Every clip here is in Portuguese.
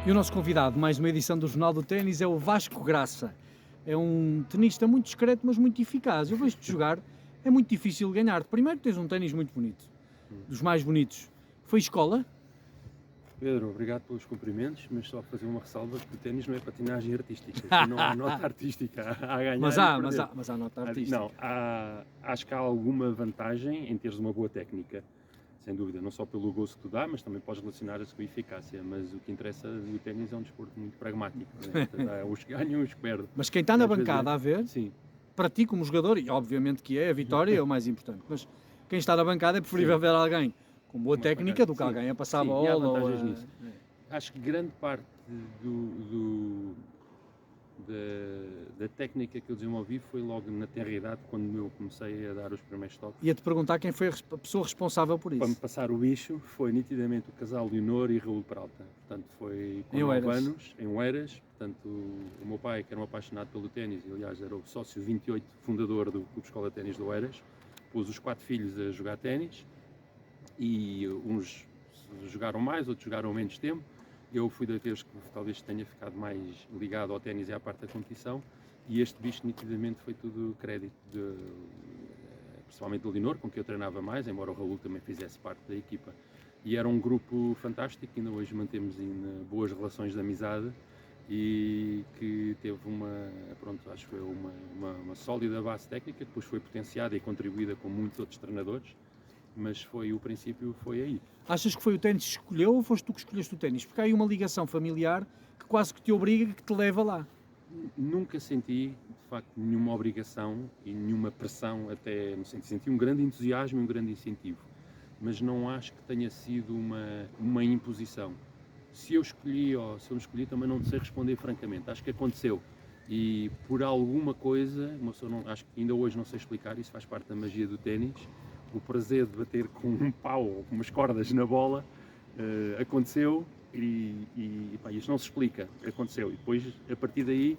E o nosso convidado, mais uma edição do Jornal do Ténis, é o Vasco Graça. É um tenista muito discreto, mas muito eficaz. Eu vejo-te jogar, é muito difícil ganhar-te. Primeiro tens um ténis muito bonito, dos mais bonitos. Foi escola? Pedro, obrigado pelos cumprimentos, mas só fazer uma ressalva que o ténis não é patinagem artística, aqui não há nota artística a ganhar Mas e há, perder. mas há nota artística. Não, acho que há alguma vantagem em teres uma boa técnica, sem dúvida, não só pelo gosto que tu dá, mas também podes relacionar a sua eficácia, mas o que interessa no ténis é um desporto muito pragmático, né? Há uns que ganham e uns que perdem. Mas quem está na Às vezes bancada a ver, Sim, para ti como jogador, e obviamente que é, a vitória é o mais importante, mas quem está na bancada é preferível ver alguém com boa Uma técnica do que sim, alguém a passar a sim, e há bola ou vantagens a... nisso. Acho que grande parte da técnica que eu desenvolvi foi logo na tenra idade, quando eu comecei a dar os primeiros toques. Ia-te perguntar quem foi a pessoa responsável por Para me isso. passar o bicho foi nitidamente o casal Leonor e Raul Peralta. Portanto, foi com Em 9 Oeiras. anos, em Oeiras. Portanto, o meu pai, que era um apaixonado pelo ténis, aliás era o sócio 28 fundador do Clube Escola de Ténis de Oeiras, pôs os 4 filhos a jogar ténis e uns jogaram mais, outros jogaram menos tempo. Eu fui daqueles que talvez tenha ficado mais ligado ao ténis e à parte da competição, e este bicho nitidamente foi tudo crédito, principalmente do Leonor, com quem eu treinava mais, embora o Raul também fizesse parte da equipa. E era um grupo fantástico, que ainda hoje mantemos em boas relações de amizade e que teve acho que foi uma sólida base técnica, que depois foi potenciada e contribuída com muitos outros treinadores, mas o princípio foi aí. Achas que foi o ténis que escolheu ou foste tu que escolheste o ténis? Porque há aí uma ligação familiar que quase que te obriga, que te leva lá. Nunca senti, de facto, nenhuma obrigação e nenhuma pressão, até no sentido, senti um grande entusiasmo e um grande incentivo, mas não acho que tenha sido uma imposição. Se eu escolhi ou se eu não escolhi, também não sei responder francamente. Acho que aconteceu e por alguma coisa, acho que ainda hoje não sei explicar, isso faz parte da magia do ténis, o prazer de bater com um pau ou com umas cordas na bola aconteceu e isto não se explica, aconteceu. E depois, a partir daí,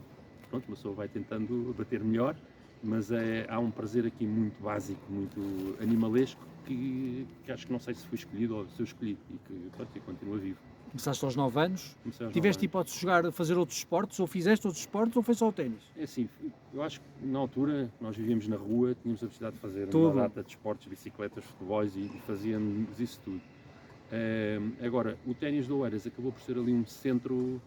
pronto, uma pessoa vai tentando bater melhor, mas há um prazer aqui muito básico, muito animalesco, que acho que não sei se foi escolhido ou se eu escolhi e que pronto, continua vivo. Começaste aos 9 anos, Comecei aos 9 tiveste anos. hipótese de fazer outros esportes, ou fizeste outros esportes, ou foi só o ténis? É assim, eu acho que na altura nós vivíamos na rua, tínhamos a possibilidade de fazer Tudo. uma data de esportes, bicicletas, futebols e fazíamos isso tudo. Agora, o ténis de Oeiras acabou por ser ali um centro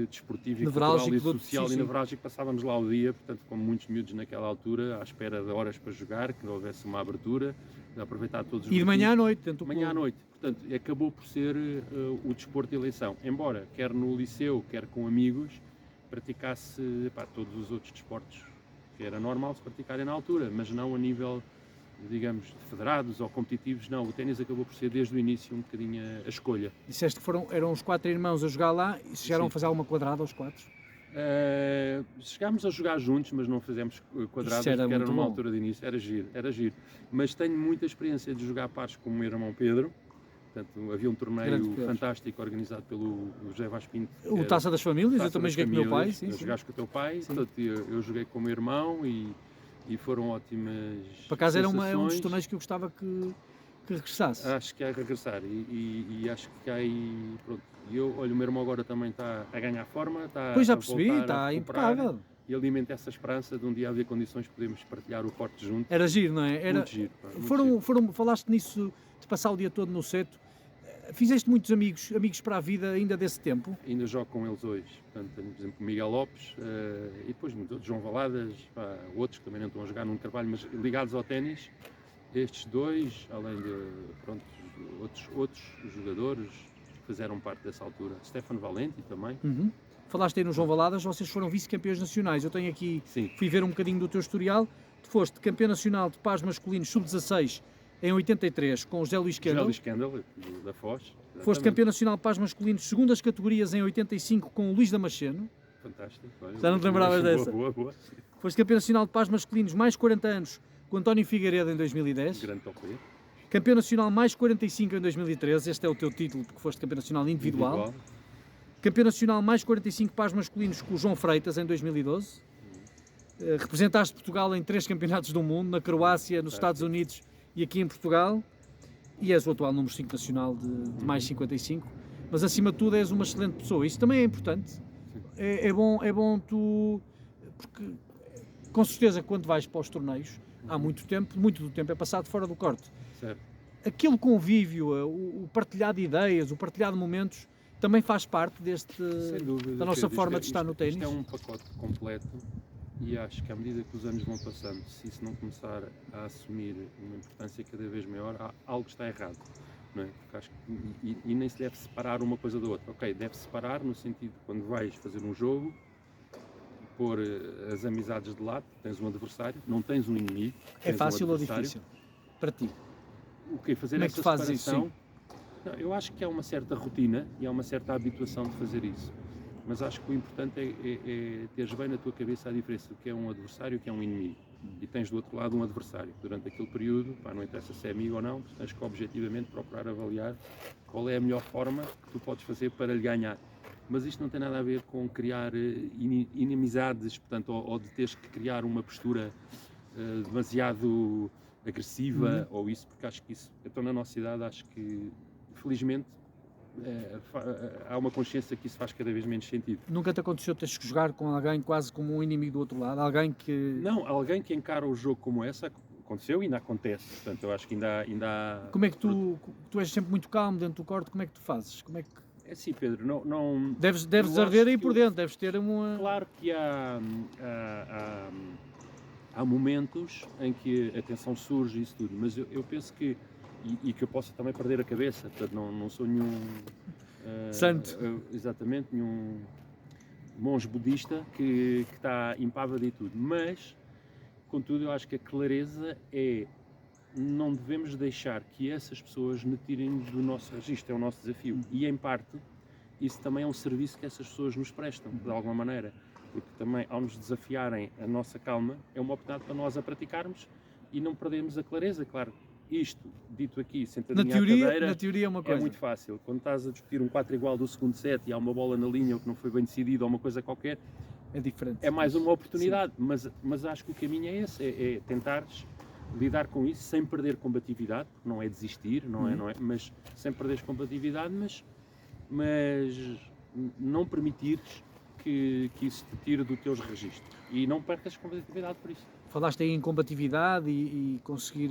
desportivo e cultural e social e nevrálgico, passávamos lá o dia, portanto, como muitos miúdos naquela altura, à espera de horas para jogar, que houvesse uma abertura, de aproveitar todos os E de manhã à grupinhos. noite, dentro do Manhã à clube. noite, portanto, acabou por ser o desporto de eleição, embora, quer no liceu, quer com amigos, praticasse todos os outros desportos que era normal se praticarem na altura, mas não a nível, digamos, federados ou competitivos, não. O ténis acabou por ser desde o início um bocadinho a escolha. Disseste que eram os 4 irmãos a jogar lá e chegaram Sim. a fazer alguma quadrada aos 4? Chegámos a jogar juntos, mas não fizemos quadradas, Isso era porque era muito numa bom. altura de início, era giro. Mas tenho muita experiência de jogar pares com o meu irmão Pedro. Portanto, havia um Grande torneio Pedro. fantástico organizado pelo José Vaz Pinto. O Taça das Famílias, eu também joguei com o meu pai. Sim, sim. Jogaste com o teu pai, Sim. portanto, eu joguei com o meu irmão e foram ótimas. Por acaso é um dos sensações. torneios que eu gostava que regressasse. Acho que há que regressar e acho que há aí, pronto, olha, o meu irmão agora também está a ganhar forma, está Pois já a percebi, voltar a está recuperar impecável. e alimenta essa esperança de um dia haver condições de podermos partilhar o corte juntos. Era giro, não é? Muito giro, pá, muito giro. Falaste nisso de passar o dia todo no seto. Fizeste muitos amigos para a vida ainda desse tempo? Ainda jogo com eles hoje, portanto, tenho, por exemplo, o Miguel Lopes e depois muitos outros, João Valadas, outros que também não estão a jogar num trabalho, mas ligados ao ténis, estes dois, além de pronto, outros jogadores que fizeram parte dessa altura, Stefano Valenti também. Uhum. Falaste aí no João Valadas, vocês foram vice-campeões nacionais. Eu tenho aqui, Sim. fui ver um bocadinho do teu historial. Tu foste campeão nacional de pares masculinos sub-16 em 83 com o José Luís José Kendall. Luís Kendall, da Foz. Foste exatamente. campeão nacional de pares masculinos segundas categorias em 85 com o Luís Damasceno. Fantástico. Olha, Já não te lembravas dessa? Boa. Foste campeão nacional de pares masculinos mais 40 anos com António Figueiredo em 2010. Grande top player. Campeão nacional mais 45 em 2013. Este é o teu título porque foste campeão nacional individual. Campeão nacional mais 45 pares masculinos com o João Freitas em 2012. Representaste Portugal em 3 campeonatos do mundo, na Croácia, nos Estados Unidos e aqui em Portugal. E és o atual número 5 nacional de mais 55. mas acima de tudo és uma excelente pessoa. Isso também é importante. É bom tu, porque com certeza quando vais para os torneios, há muito do tempo é passado fora do corte. Certo. Aquele convívio, o partilhar de ideias, o partilhar de momentos, também faz parte Sem dúvida, da nossa Pedro. forma de estar no ténis. Isto é um pacote completo e acho que à medida que os anos vão passando, se isso não começar a assumir uma importância cada vez maior, algo está errado. Não é? Porque acho que, e nem se deve separar uma coisa da outra. Ok, deve separar no sentido de quando vais fazer um jogo, pôr as amizades de lado, tens um adversário, não tens um inimigo. É fácil ou difícil? Para ti? O que fazer Como é que essa tu fazes separação? isso? Não, eu acho que há uma certa rotina e há uma certa habituação de fazer isso. Mas acho que o importante é teres bem na tua cabeça a diferença do que é um adversário e o que é um inimigo. E tens do outro lado um adversário. Durante aquele período, não interessa se é amigo ou não, tens que objetivamente procurar avaliar qual é a melhor forma que tu podes fazer para lhe ganhar. Mas isto não tem nada a ver com criar inimizades, portanto, ou de teres que criar uma postura demasiado agressiva ou isso, porque acho que isso, então na nossa idade, acho que, felizmente, há uma consciência que isso faz cada vez menos sentido. Nunca te aconteceu teres que jogar com alguém quase como um inimigo do outro lado? Alguém que... Não, alguém que encara o jogo como essa, aconteceu e ainda acontece. Portanto, eu acho que ainda há... Como é que tu és sempre muito calmo dentro do corte, como é que tu fazes? Como é que... É assim, Pedro, não... Deves arder aí por dentro, deves ter uma... Claro que há momentos em que a tensão surge e isso tudo, mas eu penso que, e que eu posso também perder a cabeça, portanto não sou nenhum... santo. Exatamente, nenhum monge budista que está impávido e tudo, mas, contudo, eu acho que a clareza é... Não devemos deixar que essas pessoas nos tirem do nosso registro, é o nosso desafio. E, em parte, isso também é um serviço que essas pessoas nos prestam, de alguma maneira. Porque também, ao nos desafiarem a nossa calma, é uma oportunidade para nós a praticarmos e não perdermos a clareza. Claro, isto, dito aqui, sentadinho à cadeira, na teoria é uma coisa. É muito fácil. Quando estás a discutir um 4 igual do segundo set e há uma bola na linha ou que não foi bem decidido ou uma coisa qualquer, é diferente. É mais uma oportunidade, mas acho que o caminho é esse, é tentares lidar com isso sem perder combatividade, não é desistir, não é, mas sem perderes combatividade, mas não permitires que isso te tire do teus registros e não percas combatividade por isso. Falaste aí em combatividade e conseguir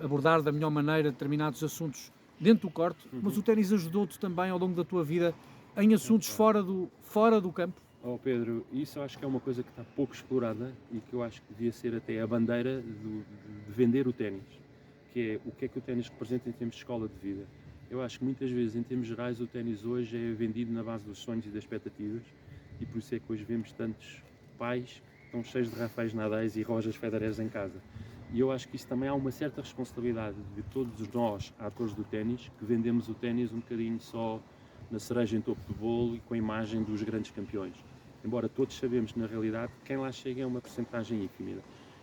abordar da melhor maneira determinados assuntos dentro do corte, mas o ténis ajudou-te também ao longo da tua vida em assuntos fora do campo? Oh Pedro, isso eu acho que é uma coisa que está pouco explorada e que eu acho que devia ser até a bandeira de vender o ténis, que é o que o ténis representa em termos de escola de vida. Eu acho que muitas vezes, em termos gerais, o ténis hoje é vendido na base dos sonhos e das expectativas e por isso é que hoje vemos tantos pais que estão cheios de Rafaéis Nadais e Rogers Federers em casa. E eu acho que isso também há uma certa responsabilidade de todos nós, atores do ténis, que vendemos o ténis um bocadinho só na cereja em topo do bolo e com a imagem dos grandes campeões. Embora todos sabemos que, na realidade, quem lá chega é uma percentagem ínfima.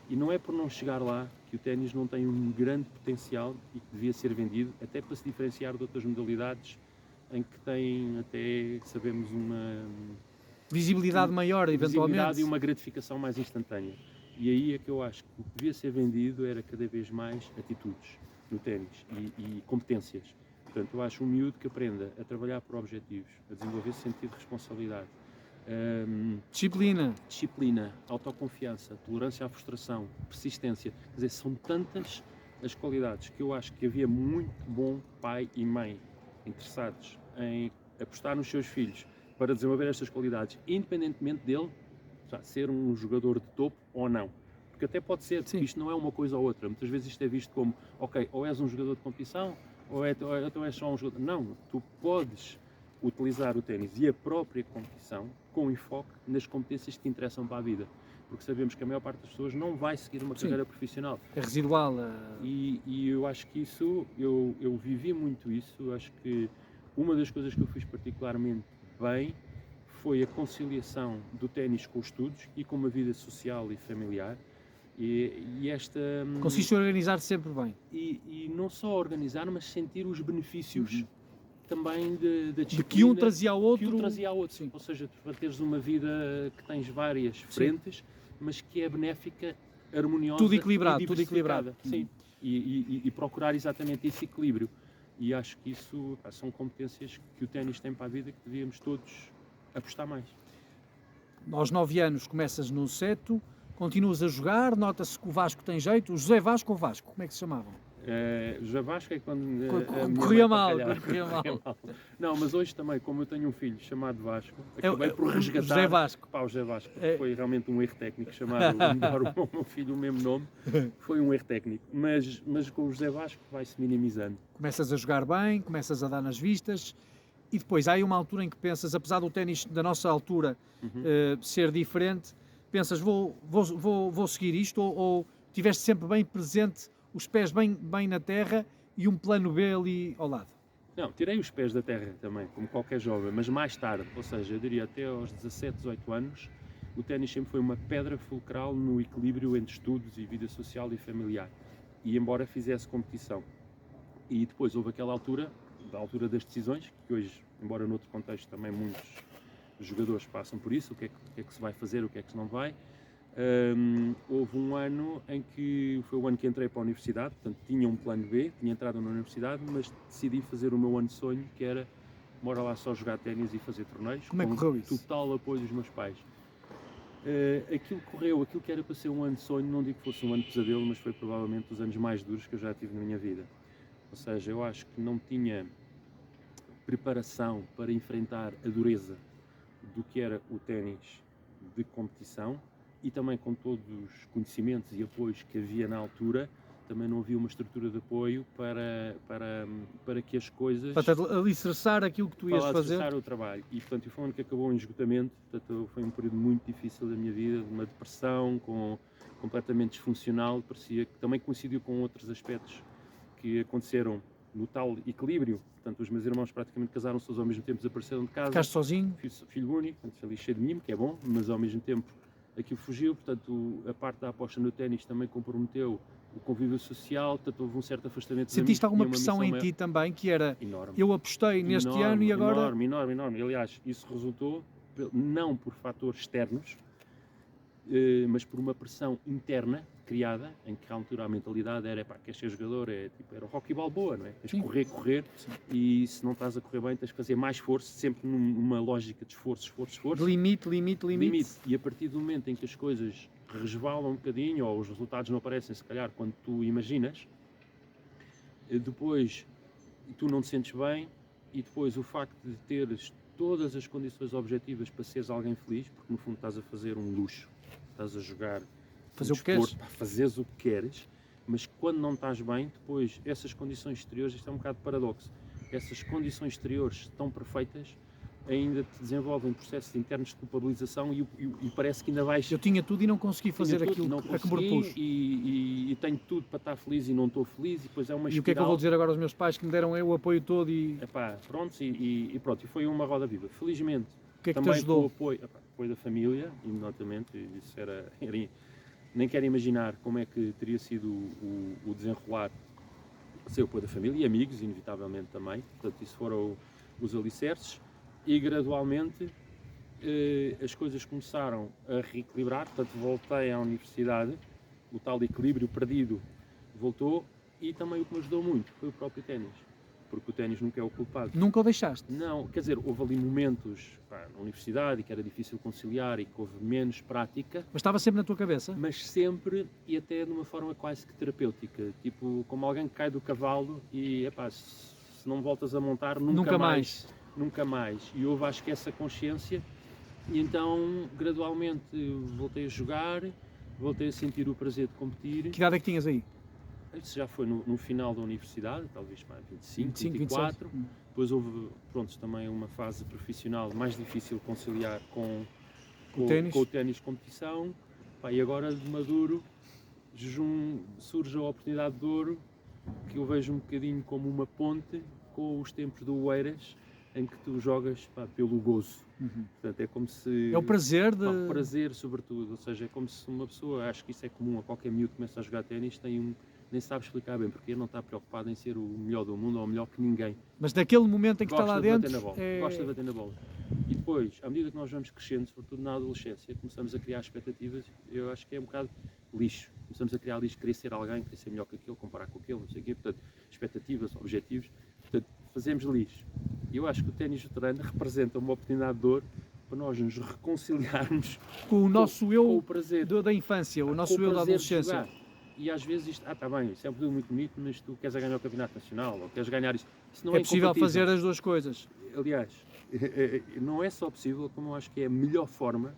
E não é por não chegar lá que o ténis não tem um grande potencial e que devia ser vendido, até para se diferenciar de outras modalidades em que tem até, sabemos, uma... visibilidade maior, eventualmente. Visibilidade e uma gratificação mais instantânea. E aí é que eu acho que o que devia ser vendido era cada vez mais atitudes no ténis e competências. Portanto, eu acho um miúdo que aprenda a trabalhar por objetivos, a desenvolver sentido de responsabilidade, disciplina, autoconfiança, tolerância à frustração, persistência. Quer dizer, são tantas as qualidades que eu acho que havia muito bom pai e mãe interessados em apostar nos seus filhos para desenvolver estas qualidades, independentemente dele ser um jogador de topo ou não. Porque até pode ser, porque isto não é uma coisa ou outra. Muitas vezes isto é visto como, ok, ou és um jogador de competição, ou então és só um jogador. Não, tu podes utilizar o ténis e a própria competição com enfoque nas competências que te interessam para a vida. Porque sabemos que a maior parte das pessoas não vai seguir uma carreira profissional. É residual. E eu acho que isso, eu vivi muito isso. Eu acho que uma das coisas que eu fiz particularmente bem foi a conciliação do ténis com os estudos e com uma vida social e familiar. E esta... Conseguiste organizar sempre bem. E não só organizar, mas sentir os benefícios também da disciplina. De que um trazia ao outro. Sim. Ou seja, para teres uma vida que tens várias frentes, mas que é benéfica, harmoniosa. Tudo equilibrado. Sim. E procurar exatamente esse equilíbrio. E acho que isso são competências que o ténis tem para a vida, que devíamos todos apostar mais. Aos 9 anos começas no Seto, continuas a jogar, nota-se que o Vasco tem jeito. O José Vasco ou Vasco, como é que se chamavam? José Vasco é quando corria mal. Não, mas hoje também, como eu tenho um filho chamado Vasco, acabei por resgatar José Vasco. O José Vasco. Foi realmente um erro técnico chamar o meu filho o mesmo nome. Foi um erro técnico. Mas com o José Vasco vai-se minimizando. Começas a jogar bem, começas a dar nas vistas e depois há aí uma altura em que pensas, apesar do ténis da nossa altura ser diferente, pensas vou seguir isto ou tiveste sempre bem presente os pés bem na terra e um plano B ali ao lado? Não, tirei os pés da terra também, como qualquer jovem, mas mais tarde, ou seja, eu diria até aos 17, 18 anos, o ténis sempre foi uma pedra fulcral no equilíbrio entre estudos e vida social e familiar. E embora fizesse competição. E depois houve aquela altura, da altura das decisões, que hoje, embora noutro contexto também muitos jogadores passam por isso, o que é que se vai fazer, o que é que se não vai. Houve um ano em que foi o ano que entrei para a universidade, portanto tinha um plano B, tinha entrado na universidade, mas decidi fazer o meu ano de sonho, que era bora lá só jogar ténis e fazer torneios. Como é que correu isso? Total apoio dos meus pais. Aquilo que era para ser um ano de sonho, não digo que fosse um ano de pesadelo, mas foi provavelmente dos anos mais duros que eu já tive na minha vida. Ou seja, eu acho que não tinha preparação para enfrentar a dureza do que era o ténis de competição. E também com todos os conhecimentos e apoios que havia na altura, também não havia uma estrutura de apoio para que as coisas... Para alicerçar aquilo que tu ias fazer. Para alicerçar o trabalho. E, portanto, foi um ano que acabou em esgotamento, portanto, foi um período muito difícil da minha vida, de uma depressão, completamente disfuncional, parecia que também coincidiu com outros aspectos que aconteceram no tal equilíbrio. Portanto, os meus irmãos praticamente casaram-se todos ao mesmo tempo, desapareceram de casa. Ficaste sozinho? Filho único, portanto, ali cheio de mimo, que é bom, mas ao mesmo tempo aquilo fugiu, portanto a parte da aposta no ténis também comprometeu o convívio social, portanto houve um certo afastamento. Sentiste alguma pressão em ti também, que era, enorme. Eu apostei neste ano e agora... Enorme. Aliás, isso resultou não por fatores externos, mas por uma pressão interna criada, em que à altura a mentalidade era, queres ser jogador, era o Rocky Balboa, não é? Tens de correr, sim. E se não estás a correr bem tens de fazer mais esforço, sempre numa lógica de esforço. Limite. E a partir do momento em que as coisas resvalam um bocadinho, ou os resultados não aparecem, se calhar, quando tu imaginas, depois tu não te sentes bem, e depois o facto de teres todas as condições objetivas para seres alguém feliz, porque no fundo estás a fazer um luxo, estás a jogar... Fazer o que queres. Fazeres o que queres, mas quando não estás bem, depois essas condições exteriores, isto é um bocado paradoxo, essas condições exteriores tão perfeitas ainda te desenvolvem processos internos de culpabilização e parece que ainda vais... Eu tinha tudo e não consegui fazer aquilo a que me propus. E tenho tudo para estar feliz e não estou feliz, e depois é uma espiral. E o que é que eu vou dizer agora aos meus pais que me deram o apoio todo e... Pronto, e foi uma roda viva. Felizmente, o que é que também te ajudou? com o apoio da família, imediatamente, isso era nem quero imaginar como é que teria sido o desenrolar sem o apoio da família e amigos, inevitavelmente também. Portanto, isso foram os alicerces e gradualmente as coisas começaram a reequilibrar. Portanto, voltei à universidade, o tal equilíbrio perdido voltou, e também o que me ajudou muito foi o próprio ténis. Porque o ténis nunca é o culpado. Nunca o deixaste? Não, quer dizer, houve ali momentos na universidade e que era difícil conciliar e que houve menos prática. Mas estava sempre na tua cabeça? Mas sempre, e até de uma forma quase que terapêutica. Tipo, como alguém que cai do cavalo e, se não voltas a montar, nunca mais. E houve, acho que, essa consciência. E então, gradualmente, voltei a jogar, voltei a sentir o prazer de competir. Que idade é que tinhas aí? Isso já foi no final da universidade, talvez 25, 24. Depois houve, também uma fase profissional mais difícil de conciliar com o ténis de competição. E agora, de maduro, surge a oportunidade de ouro, que eu vejo um bocadinho como uma ponte com os tempos do Oeiras, em que tu jogas pelo gozo. Portanto, é como se... É o prazer de... O prazer, sobretudo. Ou seja, é como se uma pessoa, acho que isso é comum a qualquer miúdo que começa a jogar ténis, nem sabe explicar bem, porque ele não está preocupado em ser o melhor do mundo ou o melhor que ninguém. Mas naquele momento em que está lá dentro... Gosta de bater na bola. E depois, à medida que nós vamos crescendo, sobretudo na adolescência, começamos a criar expectativas, eu acho que é um bocado lixo. Começamos a criar lixo, querer ser alguém, querer ser melhor que aquele, comparar com aquele, não sei o quê. Portanto, expectativas, objetivos. Portanto, fazemos lixo. E eu acho que o ténis veterano representa uma oportunidade de ouro para nós nos reconciliarmos Com o nosso eu com o prazer, da infância, o nosso com o eu da prazer de adolescência. jogar. E às vezes isto, está bem, isso é um produto muito bonito, mas tu queres ganhar o campeonato nacional, ou queres ganhar isso. Isso não É é possível incompatível. fazer as duas coisas. Aliás, não é só possível, como eu acho que é a melhor forma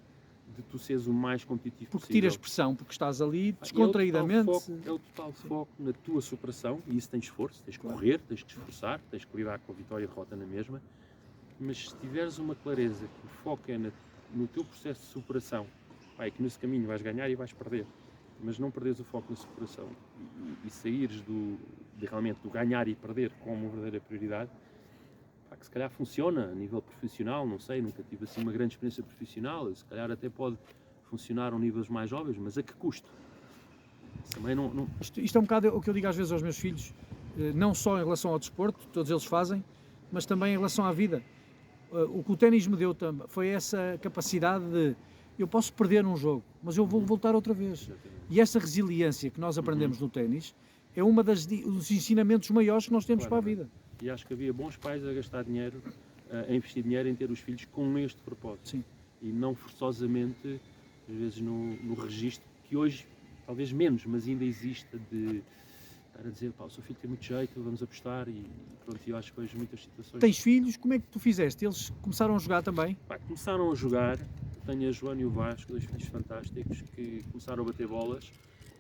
de tu seres o mais competitivo Porque possível. tiras pressão, porque estás ali descontraídamente. É o total foco na tua superação, e isso tens esforço, tens que correr, tens que te esforçar, tens que lidar com a vitória e a derrota na mesma, mas se tiveres uma clareza que o foco é no teu processo de superação, é que nesse caminho vais ganhar e vais perder, mas não perderes o foco na superação e saíres realmente do ganhar e perder como verdadeira prioridade, que se calhar funciona a nível profissional, não sei, nunca tive assim uma grande experiência profissional, se calhar até pode funcionar a níveis mais jovens, mas a que custo? Também não... Isto é um bocado o que eu digo às vezes aos meus filhos, não só em relação ao desporto, todos eles fazem, mas também em relação à vida. O que o ténis me deu também foi essa capacidade de eu posso perder num jogo, mas eu vou voltar outra vez. E essa resiliência que nós aprendemos no ténis é uma dos ensinamentos maiores que nós temos para a vida. E acho que havia bons pais a gastar dinheiro, a investir dinheiro em ter os filhos com este propósito. Sim. E não forçosamente, às vezes, no registro, que hoje, talvez menos, mas ainda existe, de estar a dizer, pá, o seu filho tem muito jeito, vamos apostar, e pronto, eu acho que vejo muitas situações. Tens filhos? Como é que tu fizeste? Eles começaram a jogar também? Pá, começaram a jogar, tenho a Joana e o Vasco, dois filhos fantásticos, que começaram a bater bolas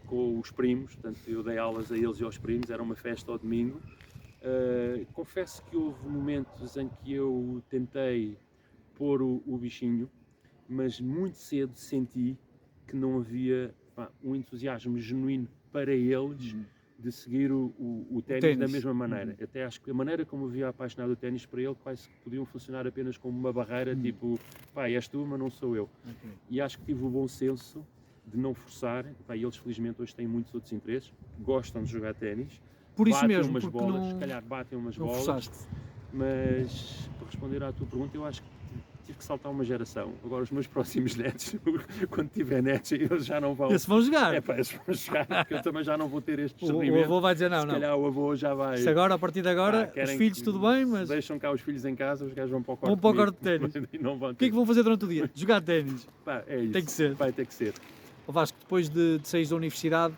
com os primos, portanto eu dei aulas a eles e aos primos, era uma festa ao domingo. Confesso que houve momentos em que eu tentei pôr o bichinho, mas muito cedo senti que não havia um entusiasmo genuíno para eles de seguir o ténis da mesma maneira. Até acho que a maneira como eu via apaixonado do ténis para ele quase que podiam funcionar apenas como uma barreira, tipo, pá, és tu, mas não sou eu. E acho que tive o bom senso de não forçar, e eles felizmente hoje têm muitos outros interesses, gostam de jogar ténis, por isso batem mesmo, umas porque bolas, não, se calhar batem umas não bolas, forçaste. mas para responder à tua pergunta, eu acho que tive que saltar uma geração. Agora os meus próximos netos, quando tiver netos, eles já não vão... Esses vão jogar. Eles vão jogar, porque eu também já não vou ter este O discernimento. avô vai dizer não, se calhar o avô já vai... Se agora, a partir de agora, os filhos tudo bem, mas... Deixam cá os filhos em casa, os gajos vão para o quarto. Vão para o quarto de ténis. O que é que vão fazer durante o dia? Jogar ténis. É isso. Tem que ser. Vai ter que ser. O Vasco, depois de sair da universidade,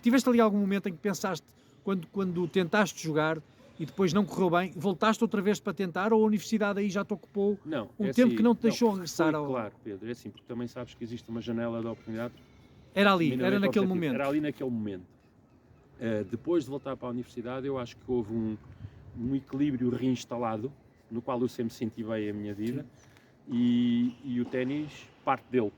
tiveste ali algum momento em que pensaste, quando tentaste jogar e depois não correu bem, voltaste outra vez para tentar, ou a universidade aí já te ocupou tempo assim, que não te deixou regressar ao... Claro, Pedro, é assim, porque também sabes que existe uma janela de oportunidade. Era ali, era naquele momento. Era ali naquele momento. Depois de voltar para a universidade, eu acho que houve um equilíbrio reinstalado, no qual eu sempre senti bem a minha vida, e o ténis parte dele.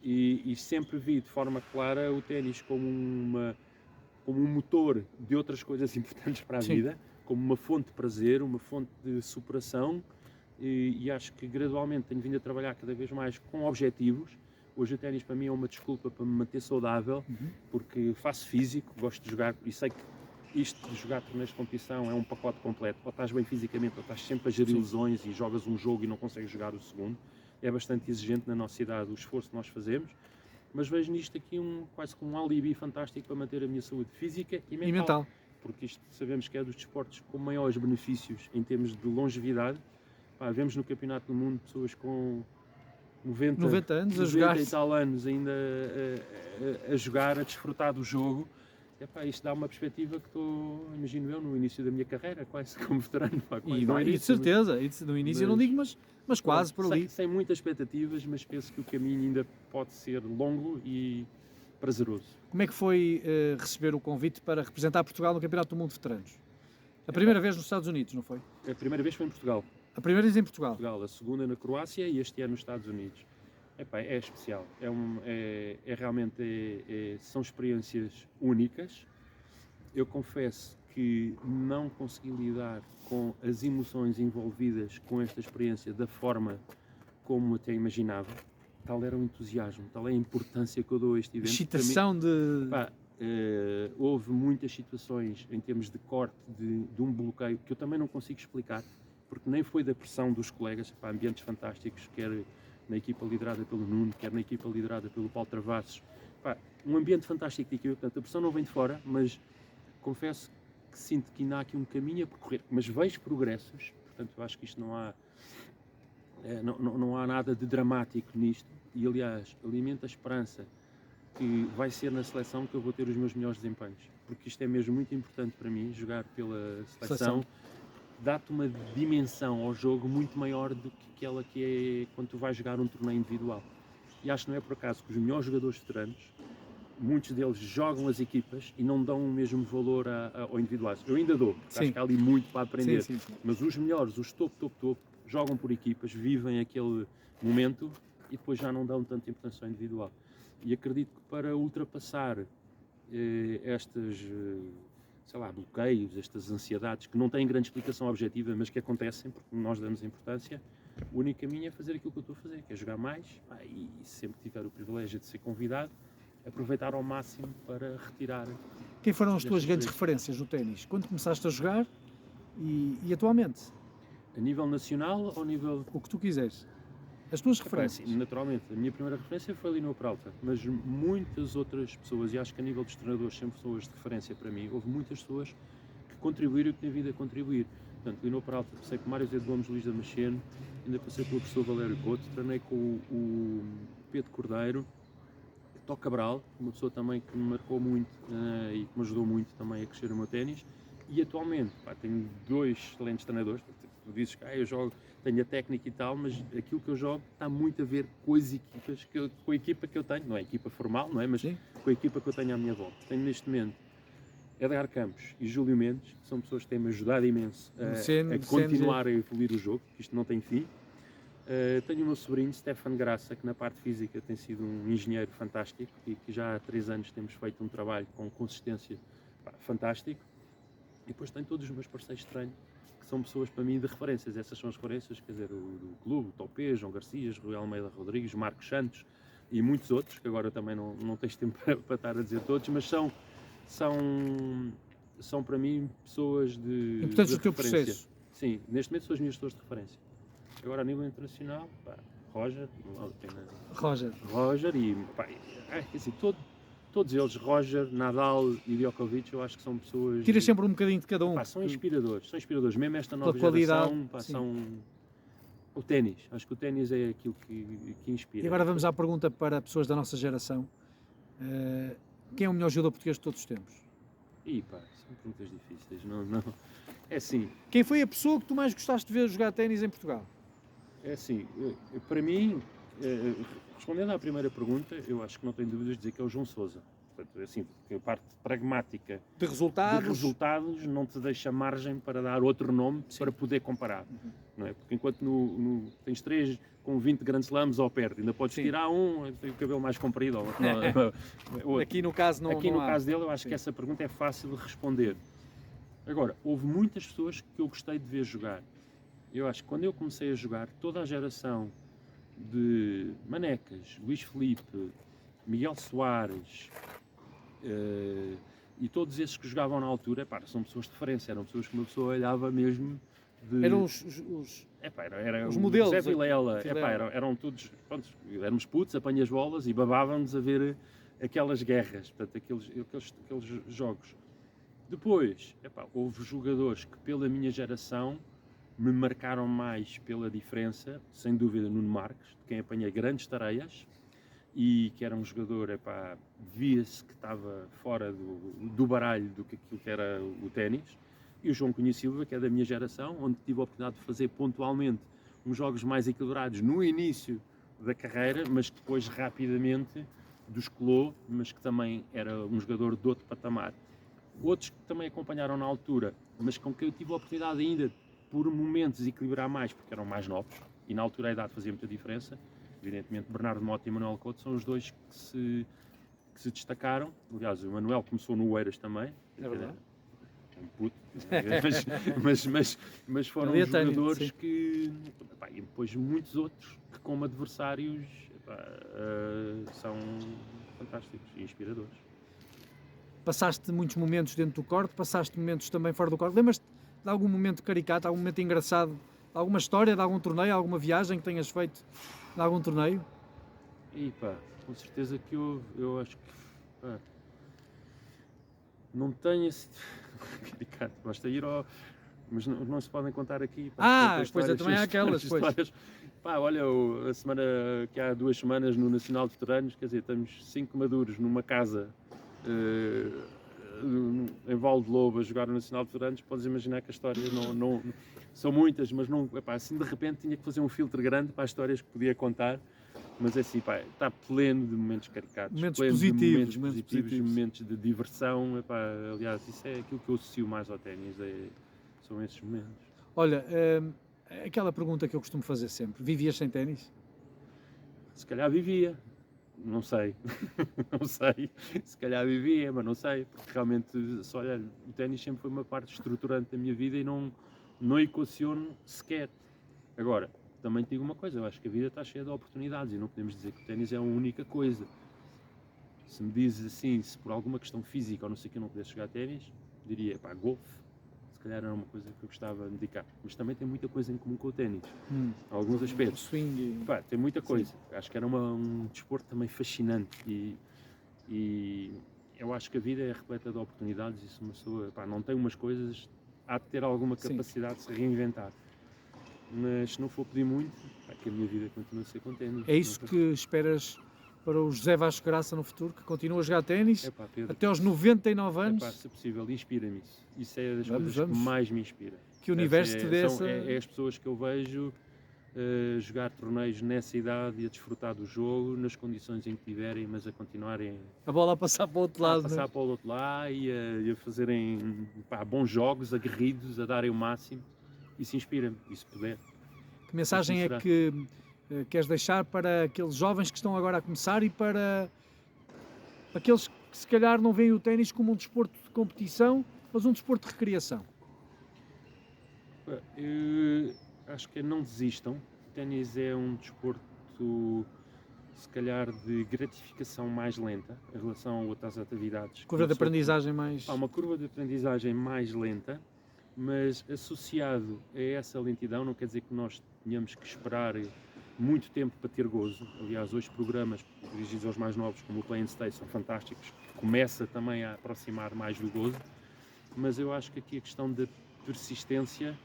E sempre vi de forma clara o ténis como um motor de outras coisas importantes para a vida, como uma fonte de prazer, uma fonte de superação, e acho que gradualmente tenho vindo a trabalhar cada vez mais com objetivos. Hoje o ténis para mim é uma desculpa para me manter saudável, porque faço físico, gosto de jogar, e sei que isto de jogar torneios de competição é um pacote completo. Ou estás bem fisicamente, ou estás sempre a gerir lesões e jogas um jogo e não consegues jogar o segundo. É bastante exigente na nossa idade o esforço que nós fazemos, mas vejo nisto aqui quase como um alibi fantástico para manter a minha saúde física e mental. Porque isto sabemos que é dos desportos com maiores benefícios em termos de longevidade. Vemos no Campeonato do Mundo pessoas com 90 anos a jogar e tal anos ainda a jogar, a desfrutar do jogo. Isto dá uma perspectiva que estou, imagino eu, no início da minha carreira, quase como veterano. E de certeza, no início eu não digo, mas quase por ali. Sem muitas expectativas, mas penso que o caminho ainda pode ser longo e prazeroso. Como é que foi receber o convite para representar Portugal no Campeonato do Mundo de Veteranos? A primeira vez nos Estados Unidos, não foi? A primeira vez foi em Portugal. A primeira vez em Portugal? A segunda na Croácia e este ano nos Estados Unidos. É especial, realmente são experiências únicas. Eu confesso que não consegui lidar com as emoções envolvidas com esta experiência da forma como até imaginava. Tal era o entusiasmo, tal é a importância que eu dou a este evento. Excitação de... houve muitas situações em termos de corte de um bloqueio que eu também não consigo explicar, porque nem foi da pressão dos colegas, ambientes fantásticos, quer na equipa liderada pelo Nuno, quer na equipa liderada pelo Paulo Travassos. Um ambiente fantástico de equipa, portanto a pressão não vem de fora, mas confesso que que sinto que ainda há aqui um caminho a percorrer, mas vejo progressos, portanto eu acho que isto não há nada de dramático nisto, e aliás alimenta a esperança que vai ser na seleção que eu vou ter os meus melhores desempenhos, porque isto é mesmo muito importante para mim, jogar pela seleção dá-te uma dimensão ao jogo muito maior do que aquela que é quando tu vais jogar um torneio individual. E acho que não é por acaso que os melhores jogadores veteranos, muitos deles jogam as equipas e não dão o mesmo valor ao individuais. Eu ainda dou, porque acho que há ali muito para aprender. Sim. Mas os melhores, os topo, jogam por equipas, vivem aquele momento e depois já não dão tanta importância ao individual. E acredito que para ultrapassar estas, bloqueios, estas ansiedades, que não têm grande explicação objetiva, mas que acontecem porque nós damos importância, o único caminho é fazer aquilo que eu estou a fazer, que é jogar mais, e sempre que tiver o privilégio de ser convidado, aproveitar ao máximo para retirar. Quem foram as tuas grandes referências no ténis? Quando começaste a jogar e atualmente? A nível nacional ou a nível... O que tu quiseres. As tuas referências. Sim, naturalmente, a minha primeira referência foi Lino Peralta, mas muitas outras pessoas, e acho que a nível dos treinadores sempre pessoas de referência para mim, houve muitas pessoas que contribuíram e que têm vindo a contribuir. Portanto, Lino Peralta, passei com Mário Zé de Gomes, Luís Damasceno, ainda passei pelo professor Valério Couto, treinei com o Pedro Cordeiro, Tó Cabral, uma pessoa também que me marcou muito e que me ajudou muito também a crescer no meu ténis, e atualmente tenho 2 excelentes treinadores. Tu dizes que eu jogo, tenho a técnica e tal, mas aquilo que eu jogo está muito a ver com as equipas, com a equipa que eu tenho, não é a equipa formal, não é? Mas sim, com a equipa que eu tenho à minha volta. Tenho neste momento Edgar Campos e Júlio Mendes, que são pessoas que têm-me ajudado imenso a continuar a evoluir o jogo, que isto não tem fim. Tenho o meu sobrinho, Stefan Graça, que na parte física tem sido um engenheiro fantástico e que já há 3 anos temos feito um trabalho com consistência fantástico. E depois tenho todos os meus parceiros de treino, que são pessoas para mim de referências. Essas são as referências, quer dizer, o do clube, o Topé, João Garcias, Rui Almeida Rodrigues, Marcos Santos e muitos outros, que agora também não tens tempo para estar a dizer todos, mas são para mim pessoas de importantes do teu referência. Processo. Sim, neste momento são as minhas pessoas de referência. Agora a nível internacional, Roger, não vale a pena. Roger e assim, todos eles, Roger, Nadal e Djokovic, eu acho que são pessoas... Tiras sempre um bocadinho de cada um. São inspiradores, mesmo esta nova geração, são... O ténis, acho que o ténis é aquilo que inspira. E agora vamos à pergunta para pessoas da nossa geração. Quem é o melhor jogador português de todos os tempos? São perguntas difíceis, não. É assim... Quem foi a pessoa que tu mais gostaste de ver jogar ténis em Portugal? É assim, para mim, respondendo à primeira pergunta, eu acho que não tenho dúvidas de dizer que é o João Sousa. Portanto, assim, a parte pragmática de resultados não te deixa margem para dar outro nome para poder comparar. Não é? Porque enquanto tens 3 com 20 Grand Slams ao perto, ainda podes tirar um, tem o cabelo mais comprido. Aqui no caso não Aqui no caso dele, eu acho que essa pergunta é fácil de responder. Agora, houve muitas pessoas que eu gostei de ver jogar. Eu acho que quando eu comecei a jogar, toda a geração de Manecas, Luís Filipe, Miguel Soares e todos esses que jogavam na altura, são pessoas de referência, eram pessoas que uma pessoa olhava mesmo de... Eram os modelos. Zé Vilela, eram todos, pronto, éramos putos, apanhas bolas e babávamos a ver aquelas guerras, portanto, aqueles jogos. Depois, houve jogadores que pela minha geração me marcaram mais pela diferença, sem dúvida Nuno Marques, de quem apanhei grandes tareias e que era um jogador, via-se que estava fora do baralho do que aquilo que era o ténis, e o João Cunha Silva, que é da minha geração, onde tive a oportunidade de fazer pontualmente uns jogos mais equilibrados no início da carreira, mas que depois rapidamente descolou, mas que também era um jogador de outro patamar. Outros que também acompanharam na altura, mas com quem eu tive a oportunidade ainda por momentos equilibrar mais, porque eram mais novos, e na altura a idade fazia muita diferença. Evidentemente Bernardo Mota e Manuel Couto são os dois que se destacaram. Aliás, o Manuel começou no Oeiras também. É verdade. Um puto, mas foram jogadores que... e depois muitos outros que como adversários são fantásticos e inspiradores. Passaste muitos momentos dentro do corte, passaste momentos também fora do corte. Lembras-te de algum momento caricato, algum momento engraçado, alguma história de algum torneio, alguma viagem que tenhas feito de algum torneio? Com certeza que eu acho que Não tenho esse... Caricato, basta ir ao... Mas não se podem contar aqui. Pois é, também há aquelas, pois. Pá, olha, a semana que há 2 semanas no Nacional de Veteranos, quer dizer, estamos 5 maduros numa casa em Val de Lobo a jogar no Nacional de Veteranos, podes imaginar que as histórias não são muitas, mas não, epá, assim de repente tinha que fazer um filtro grande para as histórias que podia contar, mas é assim, pá, está pleno de momentos caricatos, momentos pleno positivos, de momentos positivos, momentos de diversão, epá, aliás, isso é aquilo que eu associo mais ao ténis, são esses momentos. Olha, aquela pergunta que eu costumo fazer sempre, vivias sem ténis? Se calhar vivia, não sei, não sei, se calhar vivia, mas não sei, porque realmente, só olha, o ténis sempre foi uma parte estruturante da minha vida e não equaciono sequer. Agora, também te digo uma coisa, eu acho que a vida está cheia de oportunidades e não podemos dizer que o ténis é a única coisa. Se me dizes assim, se por alguma questão física ou não sei o que eu não pudesse jogar ténis, diria, pá, golfe, se calhar era uma coisa que eu gostava de dedicar. Mas também tem muita coisa em comum com o ténis, alguns aspectos. Swing. Pá, tem muita coisa. Sim. Acho que era um desporto também fascinante e eu acho que a vida é repleta de oportunidades e se uma pessoa, pá, não tem umas coisas, há de ter alguma capacidade de se reinventar. Mas se não for pedir muito, pá, que a minha vida continue a ser com ténis. É isso que esperas para o José Vasco Graça no futuro, que continue a jogar ténis até aos 99 anos? É pá, se possível, inspira-me isso. Isso é das coisas que mais me inspira. Que o universo te dê essa... É as pessoas que eu vejo jogar torneios nessa idade e a desfrutar do jogo, nas condições em que tiverem, mas a continuarem... A bola a passar para o outro lado, a passar para o outro lado e a fazerem, pá, bons jogos, aguerridos, a darem o máximo. Isso inspira-me, e se puder. Que mensagem é que queres deixar para aqueles jovens que estão agora a começar e para aqueles que se calhar não veem o ténis como um desporto de competição, mas um desporto de recreação? Eu acho que não desistam. O ténis é um desporto, se calhar, de gratificação mais lenta em relação a outras atividades. Curva de aprendizagem mais... Há uma curva de aprendizagem mais lenta, mas associado a essa lentidão não quer dizer que nós tenhamos que esperar muito tempo para ter gozo. Aliás, hoje programas dirigidos aos mais novos, como o Play and Stay, são fantásticos, começa também a aproximar mais do gozo, mas eu acho que aqui a questão da persistência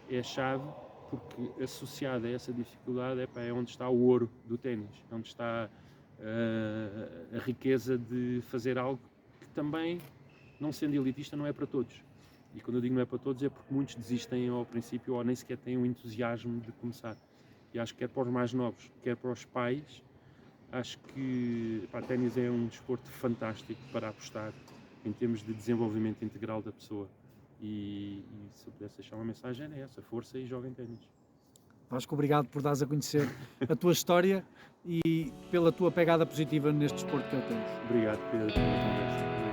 é a chave, porque associada a essa dificuldade é onde está o ouro do ténis, é onde está a riqueza de fazer algo que também, não sendo elitista, não é para todos. E quando eu digo não é para todos é porque muitos desistem ao princípio ou nem sequer têm o entusiasmo de começar. E acho que quer para os mais novos, quer para os pais, acho que o ténis é um desporto fantástico para apostar em termos de desenvolvimento integral da pessoa. E se eu pudesse deixar uma mensagem era essa, força e joguem ténis. Vasco, obrigado por dares a conhecer a tua história e pela tua pegada positiva neste desporto que é o ténis. Obrigado pela conversa.